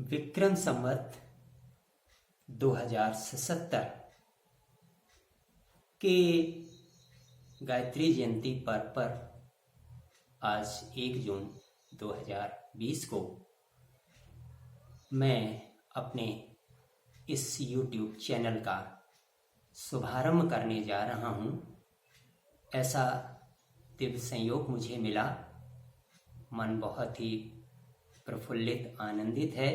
विक्रम संवत 2077 के गायत्री जयंती पर्व पर आज 1 जून 2020 को मैं अपने इस YouTube चैनल का शुभारंभ करने जा रहा हूँ। ऐसा दिव्य संयोग मुझे मिला, मन बहुत ही प्रफुल्लित आनंदित है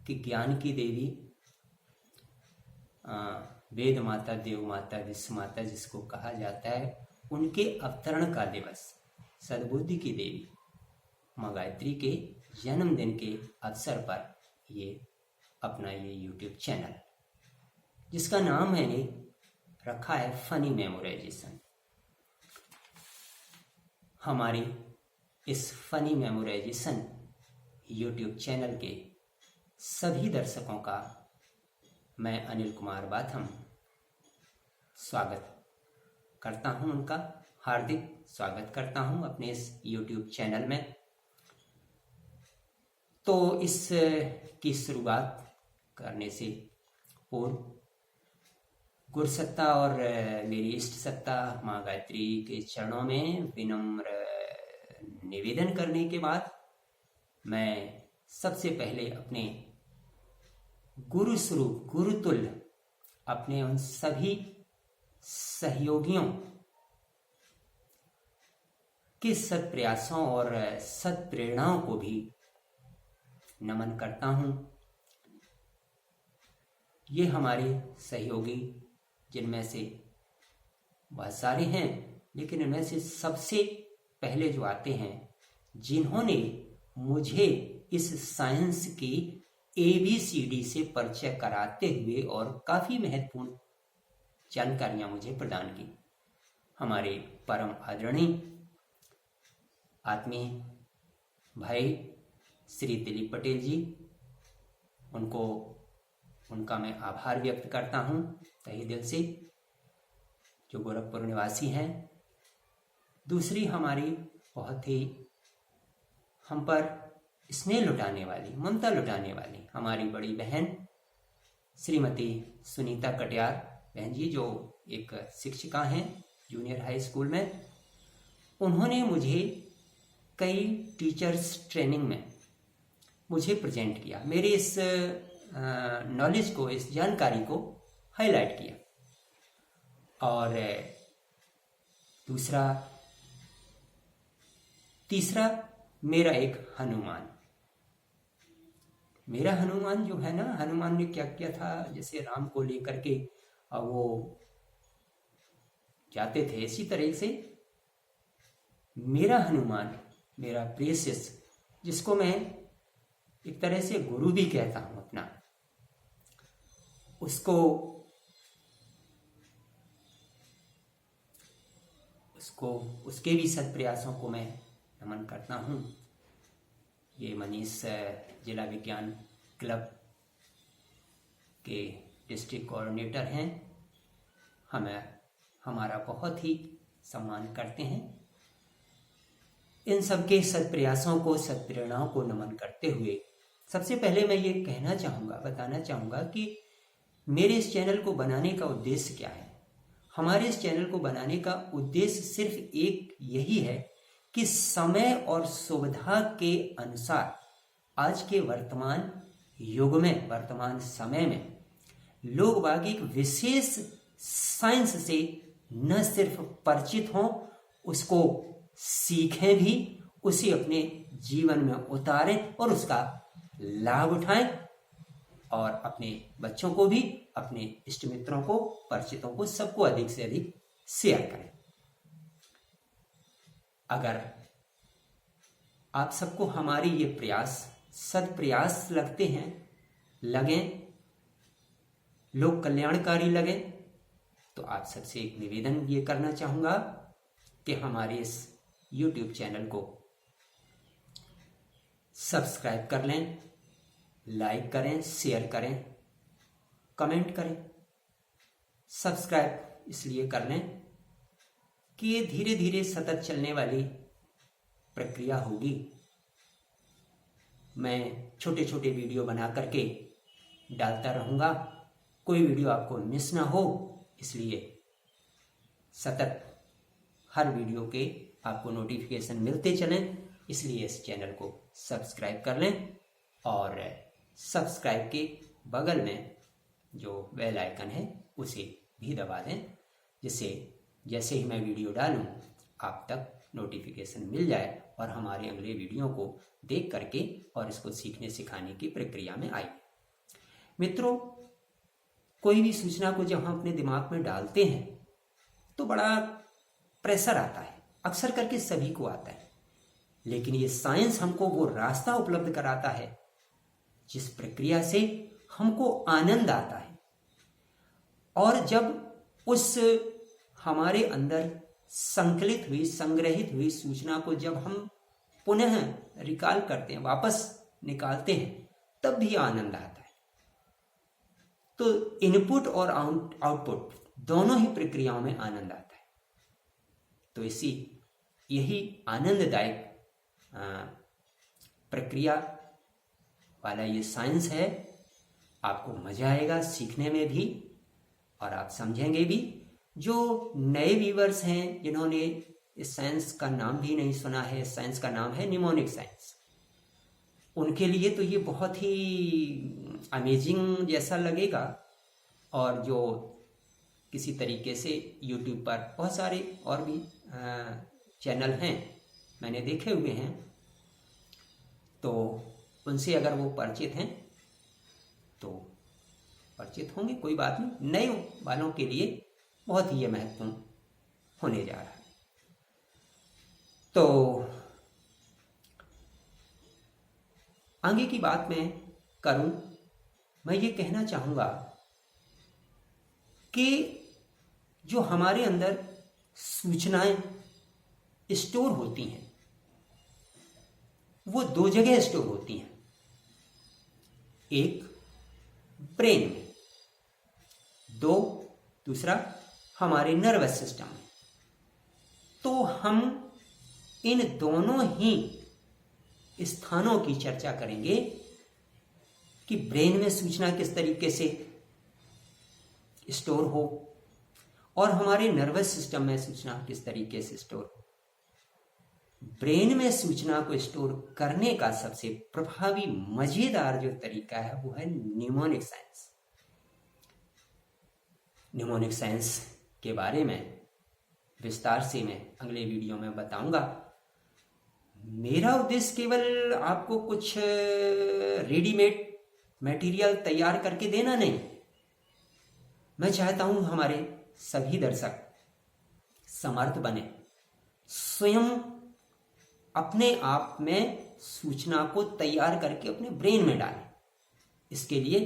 कि ज्ञान की देवी वेद माता, देव माता, विश्व माता जिसको कहा जाता है, उनके अवतरण का दिवस, सद्बुद्धि की देवी माँ गायत्री के जन्मदिन के अवसर पर अपना ये YouTube चैनल, जिसका नाम मैंने रखा है फनी मेमोराइजेशन। हमारे इस फनी मेमोराइजेशन YouTube चैनल के सभी दर्शकों का मैं अनिल कुमार बाथम स्वागत करता हूं, उनका हार्दिक स्वागत करता हूं अपने इस YouTube चैनल में। तो इस की शुरुआत करने से पूर्व गुरु सत्ता और मेरी इष्ट सत्ता माँ गायत्री के चरणों में विनम्र निवेदन करने के बाद मैं सबसे पहले अपने गुरु स्वरूप, गुरुतुल्य अपने उन सभी सहयोगियों के सत् प्रयासों और सत् प्रेरणाओं को भी नमन करता हूं। ये हमारे सहयोगी, जिनमें से बहुत सारे हैं, लेकिन इनमें से सबसे पहले जो आते हैं, जिन्होंने मुझे इस साइंस की ABCD से परिचय कराते हुए और काफी महत्वपूर्ण जानकारियां मुझे प्रदान की, हमारे परम आदरणीय आत्मीय भाई श्री दिलीप पटेल जी, उनका मैं आभार व्यक्त करता हूं तहे दिल से, जो गोरखपुर निवासी हैं। दूसरी हमारी बहुत ही हम पर स्नेह लुटाने वाली, ममता लुटाने वाली हमारी बड़ी बहन श्रीमती सुनीता कटियार बहन जी, जो एक शिक्षिका हैं जूनियर हाई स्कूल में। उन्होंने मुझे कई टीचर्स ट्रेनिंग में मुझे प्रेजेंट किया, मेरे इस नॉलेज को, इस जानकारी को हाईलाइट किया। और तीसरा मेरा एक हनुमान जो है ना, हनुमान ने क्या किया था, जैसे राम को लेकर के वो जाते थे, इसी तरह से मेरा हनुमान, मेरा प्रेशियस, जिसको मैं एक तरह से गुरु भी कहता हूं अपना, उसके भी सत्प्रयासों को मैं नमन करता हूं। ये मनीष जिला विज्ञान क्लब के डिस्ट्रिक्ट कोऑर्डिनेटर हैं, हमारा बहुत ही सम्मान करते हैं। इन सबके सत्प्रयासों को, सत्प्रेरणाओं को नमन करते हुए सबसे पहले मैं ये बताना चाहूँगा कि मेरे इस चैनल को बनाने का उद्देश्य क्या है। हमारे इस चैनल को बनाने का उद्देश्य सिर्फ एक यही है कि समय और सुविधा के अनुसार आज के वर्तमान युग में, वर्तमान समय में लोग बाग एक विशेष साइंस से न सिर्फ परिचित हों, उसको सीखें भी, उसे अपने जीवन में उतारें और उसका लाभ उठाएं, और अपने बच्चों को भी, अपने इष्ट मित्रों को, परिचितों को, सबको अधिक से अधिक शेयर करें। अगर आप सबको हमारी ये प्रयास, सत्प्रयास लगें, लोक कल्याणकारी लगें, तो आप सबसे एक निवेदन ये करना चाहूंगा कि हमारे इस YouTube चैनल को सब्सक्राइब कर लें, लाइक करें, शेयर करें, कमेंट करें। सब्सक्राइब इसलिए कर लें कि ये धीरे धीरे सतत चलने वाली प्रक्रिया होगी। मैं छोटे छोटे वीडियो बना करके डालता रहूँगा, कोई वीडियो आपको मिस ना हो, इसलिए सतत हर वीडियो के आपको नोटिफिकेशन मिलते चलें, इसलिए इस चैनल को सब्सक्राइब कर लें और सब्सक्राइब के बगल में जो बेल आइकन है उसे भी दबा दें, जिससे जैसे ही मैं वीडियो डालूं आप तक नोटिफिकेशन मिल जाए और हमारे अगले वीडियो को देख करके और इसको सीखने सिखाने की प्रक्रिया में आए। मित्रों, कोई भी सूचना को जब हम अपने दिमाग में डालते हैं तो बड़ा प्रेशर आता है, अक्सर करके सभी को आता है, लेकिन ये साइंस हमको वो रास्ता उपलब्ध कराता है जिस प्रक्रिया से हमको आनंद आता है। और जब उस हमारे अंदर संकलित हुई, संग्रहित हुई सूचना को जब हम पुनः रिकॉल करते हैं, वापस निकालते हैं, तब भी आनंद आता है। तो इनपुट और आउटपुट दोनों ही प्रक्रियाओं में आनंद आता है। तो यही आनंददायक प्रक्रिया वाला ये साइंस है। आपको मजा आएगा सीखने में भी और आप समझेंगे भी। जो नए व्यूअर्स हैं जिन्होंने इस साइंस का नाम भी नहीं सुना है, इस साइंस का नाम है निमोनिक साइंस, उनके लिए तो ये बहुत ही अमेजिंग जैसा लगेगा। और जो किसी तरीके से यूट्यूब पर बहुत सारे और भी चैनल हैं, मैंने देखे हुए हैं, तो उनसे अगर वो परिचित हैं तो परिचित होंगे, कोई बात नहीं। नए वालों के लिए बहुत ही ये महत्वपूर्ण होने जा रहा है। तो आगे की बात मैं करूं, मैं ये कहना चाहूँगा कि जो हमारे अंदर सूचनाएं स्टोर होती हैं वो दो जगह स्टोर होती हैं। एक ब्रेन में, दूसरा हमारे नर्वस सिस्टम में। तो हम इन दोनों ही स्थानों की चर्चा करेंगे कि ब्रेन में सूचना किस तरीके से स्टोर हो और हमारे नर्वस सिस्टम में सूचना किस तरीके से स्टोर हो। ब्रेन में सूचना को स्टोर करने का सबसे प्रभावी मजेदार जो तरीका है वो है निमोनिक साइंस। निमोनिक साइंस के बारे में विस्तार से मैं अगले वीडियो में बताऊंगा। मेरा उद्देश्य केवल आपको कुछ रेडीमेड मटेरियल तैयार करके देना नहीं। मैं चाहता हूं हमारे सभी दर्शक समर्थ बने, स्वयं अपने आप में सूचना को तैयार करके अपने ब्रेन में डालें। इसके लिए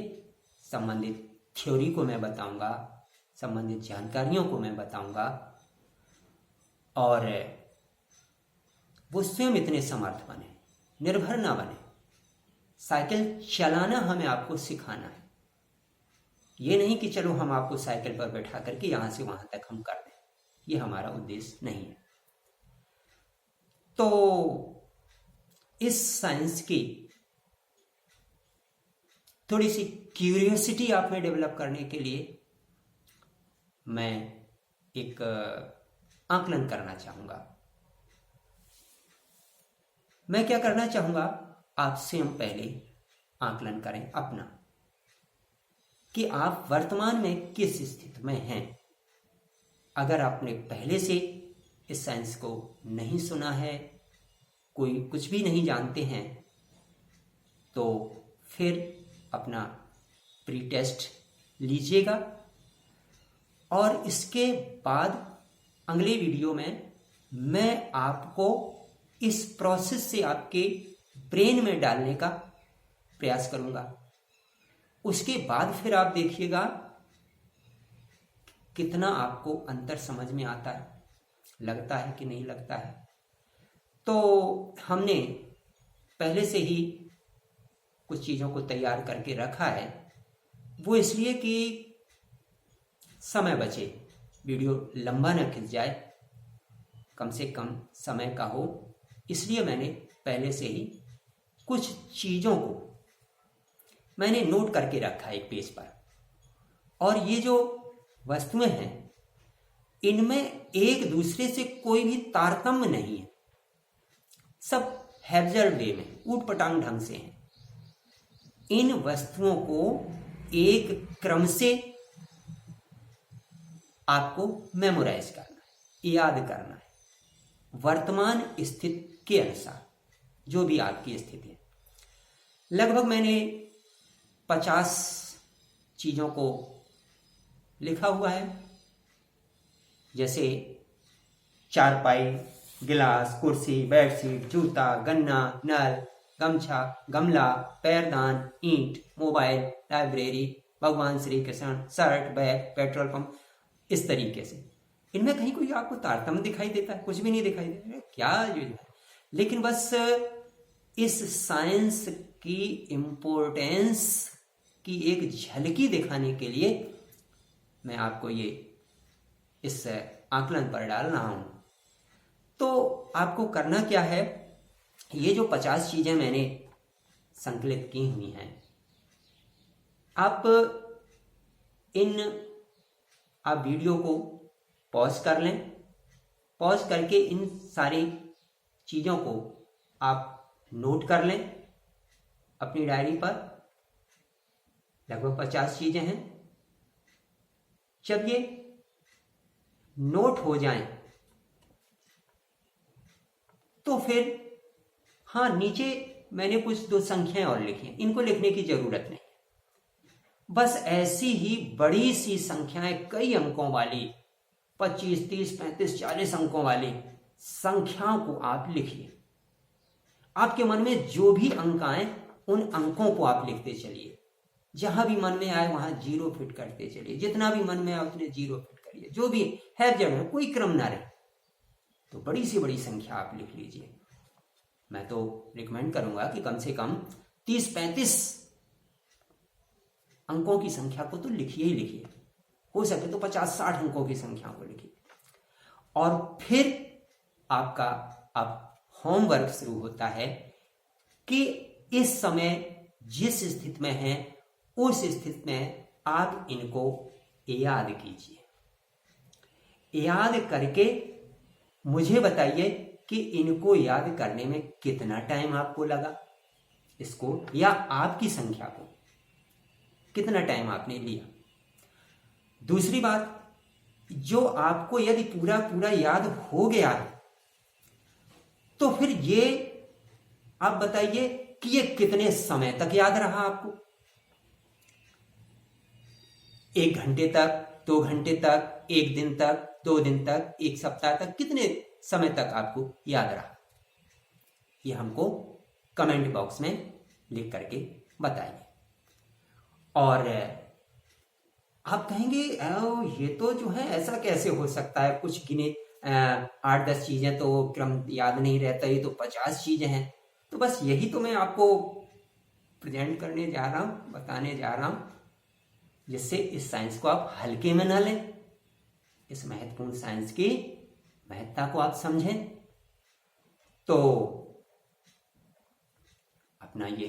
संबंधित थ्योरी को मैं बताऊंगा, संबंधित जानकारियों को मैं बताऊंगा और वो स्वयं इतने समर्थ बने, निर्भर ना बने। साइकिल चलाना हमें आपको सिखाना है, ये नहीं कि चलो हम आपको साइकिल पर बैठा करके यहां से वहां तक हम कर दें, ये हमारा उद्देश्य नहीं है। तो इस साइंस की थोड़ी सी क्यूरियोसिटी आप में डेवलप करने के लिए मैं एक आकलन करना चाहूंगा। मैं क्या करना चाहूंगा, आप स्वयं पहले आकलन करें अपना कि आप वर्तमान में किस स्थिति में हैं। अगर आपने पहले से इस साइंस को नहीं सुना है, कोई कुछ भी नहीं जानते हैं, तो फिर अपना प्री टेस्ट लीजिएगा और इसके बाद अगले वीडियो में मैं आपको इस प्रोसेस से आपके ब्रेन में डालने का प्रयास करूंगा। उसके बाद फिर आप देखिएगा कितना आपको अंतर समझ में आता है, लगता है कि नहीं लगता है। तो हमने पहले से ही कुछ चीज़ों को तैयार करके रखा है, वो इसलिए कि समय बचे, वीडियो लंबा न खिंच जाए, कम से कम समय का हो, इसलिए मैंने पहले से ही कुछ चीजों को मैंने नोट करके रखा है एक पेज पर, और ये जो वस्तुएं हैं इनमें एक दूसरे से कोई भी तारतम्य नहीं है, सब हैब्जर्ड वे में ऊट पटांग ढंग से हैं। इन वस्तुओं को एक क्रम से आपको मेमोराइज करना है, याद करना है, वर्तमान स्थिति के अनुसार जो भी आपकी स्थिति है। लगभग मैंने 50 चीजों को लिखा हुआ है, जैसे चारपाई, गिलास, कुर्सी, बेडशीट, जूता, गन्ना, नल, गमछा, गमला, पैरदान, ईंट, मोबाइल, लाइब्रेरी, भगवान Shri Krishna, shirt, bag, petrol pump, इस तरीके से। इनमें कहीं कोई आपको तारतम्य दिखाई देता है? कुछ भी नहीं दिखाई देता है, क्या जो है। लेकिन बस इस साइंस की इम्पोर्टेंस की एक झलकी दिखाने के लिए मैं आपको ये इस आकलन पर डाल रहा हूं। तो आपको करना क्या है, ये जो 50 चीजें मैंने संकलित की हुई हैं, आप वीडियो को पॉज कर लें। पॉज करके इन सारी चीजों को आप नोट कर लें अपनी डायरी पर। लगभग 50 चीजें हैं। जब ये नोट हो जाएं तो फिर हाँ, नीचे मैंने कुछ 2 संख्याएं और लिखी हैं, इनको लिखने की जरूरत नहीं। बस ऐसी ही बड़ी सी संख्याएं, कई अंकों वाली, 25, 30, 35, 40 अंकों वाली संख्याओं को आप लिखिए। आपके मन में जो भी अंक आए उन अंकों को आप लिखते चलिए। जहां भी मन में आए वहां 0 फिट करते चलिए। जितना भी मन में आए उतने 0 फिट करिए। जो भी है जड़ में कोई क्रम ना रहे। तो बड़ी से बड़ी संख्या आप लिख लीजिए। मैं तो रिकमेंड करूंगा कि कम से कम 30-35 अंकों की संख्या को तो लिखिए ही लिखिए। हो सके तो 50-60 अंकों की संख्या को लिखिए। और फिर आपका अब होमवर्क शुरू होता है कि इस समय जिस स्थिति में हैं उस स्थिति में आप इनको याद कीजिए। याद करके मुझे बताइए कि इनको याद करने में कितना टाइम आपको लगा, इसको या आपकी संख्या को कितना टाइम आपने लिया। दूसरी बात, जो आपको यदि पूरा पूरा याद हो गया है तो फिर ये आप बताइए कि ये कितने समय तक याद रहा आपको। 1 घंटे तक, 2 घंटे तक, 1 दिन तक, 2 दिन तक, 1 सप्ताह तक, कितने समय तक आपको याद रहा, ये हमको कमेंट बॉक्स में लिख करके बताइए। और आप कहेंगे ये तो जो है ऐसा कैसे हो सकता है, कुछ गिने 8-10 चीजें तो क्रम याद नहीं रहता, ये तो 50 चीजें हैं। तो बस यही तो मैं आपको प्रेजेंट करने जा रहा हूं, बताने जा रहा हूं, जिससे इस साइंस को आप हल्के में ना लें, इस महत्वपूर्ण साइंस की महत्ता को आप समझें। तो अपना ये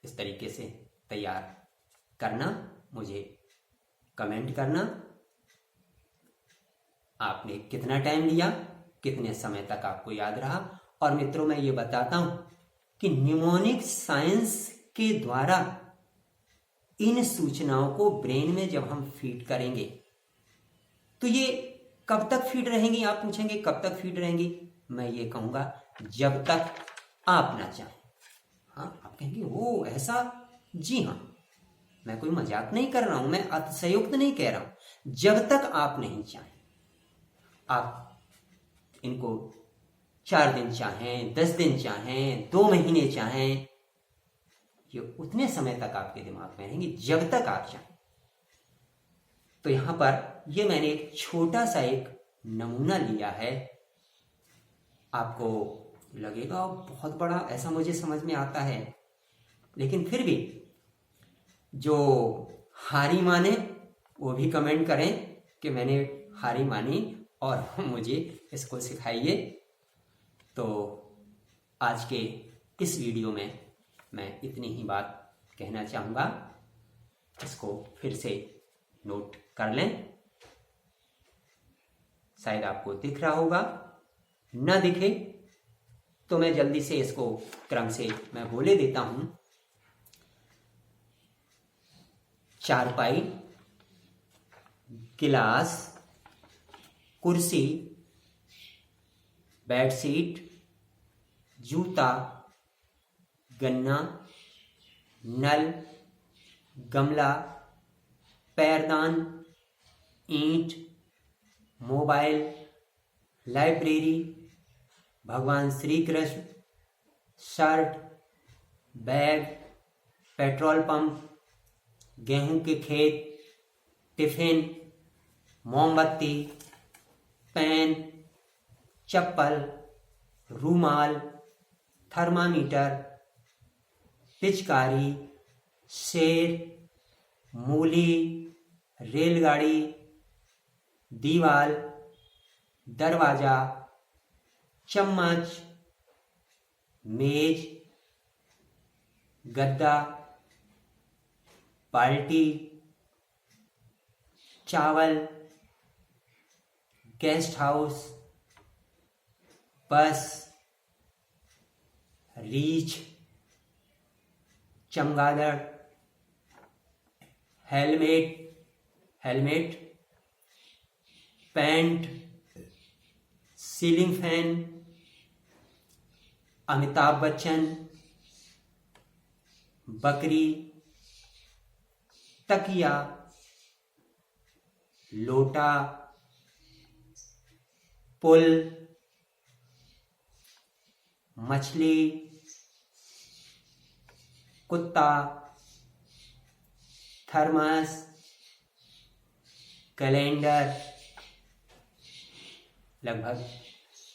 इस तरीके से तैयार करना, मुझे कमेंट करना आपने कितना टाइम लिया, कितने समय तक आपको याद रहा। और मित्रों, मैं ये बताता हूं कि न्यूमोनिक साइंस के द्वारा इन सूचनाओं को ब्रेन में जब हम फीड करेंगे तो ये कब तक फीड रहेंगी, आप पूछेंगे कब तक फीड रहेंगी। मैं ये कहूंगा जब तक आप ना चाहें। हाँ, आप कहेंगे ओ ऐसा, जी हाँ, मैं कोई मजाक नहीं कर रहा हूं, मैं अतिशयोक्त नहीं कह रहा हूं। जब तक आप नहीं चाहें, आप इनको 4 दिन चाहें, 10 दिन चाहें, 2 महीने चाहें, ये उतने समय तक आपके दिमाग में रहेंगे जब तक आप चाहें। तो यहां पर ये मैंने एक छोटा सा एक नमूना लिया है। आपको लगेगा बहुत बड़ा, ऐसा मुझे समझ में आता है, लेकिन फिर भी जो हारी माने वो भी कमेंट करें कि मैंने हारी मानी और मुझे इसको सिखाइए। तो आज के इस वीडियो में मैं इतनी ही बात कहना चाहूँगा। इसको फिर से नोट कर लें। शायद आपको दिख रहा होगा, न दिखे तो मैं जल्दी से इसको क्रम से मैं बोले देता हूं। चारपाई, गिलास, कुर्सी, बेडशीट, जूता, गन्ना, नल, गमला, पैरदान, ईंट, मोबाइल, लाइब्रेरी, भगवान Shri Krishna, shirt, bag, petrol pump, गेहूं के खेत, टिफिन, मोमबत्ती, पेन, चप्पल, रूमाल, थर्मामीटर, पिचकारी, शेर, मूली, रेलगाड़ी, दीवाल, दरवाजा, चम्मच, मेज, गद्दा, बाल्टी, चावल, गेस्ट हाउस, बस, रीछ, चमगादड़, helmet, pant, ceiling fan, Amitabh Bachchan, बकरी, तकिया, लोटा, पुल, मछली, कुत्ता, थर्मस, कैलेंडर, लगभग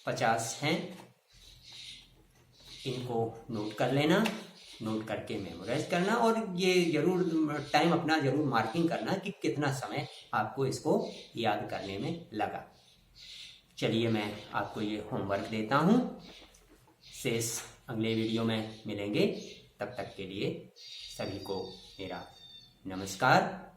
50 हैं। इनको नोट कर लेना, नोट करके मेमोराइज करना, और ये जरूर टाइम अपना जरूर मार्किंग करना कि कितना समय आपको इसको याद करने में लगा। चलिए मैं आपको ये होमवर्क देता हूँ। शेष अगले वीडियो में मिलेंगे। तब तक के लिए सभी को मेरा नमस्कार।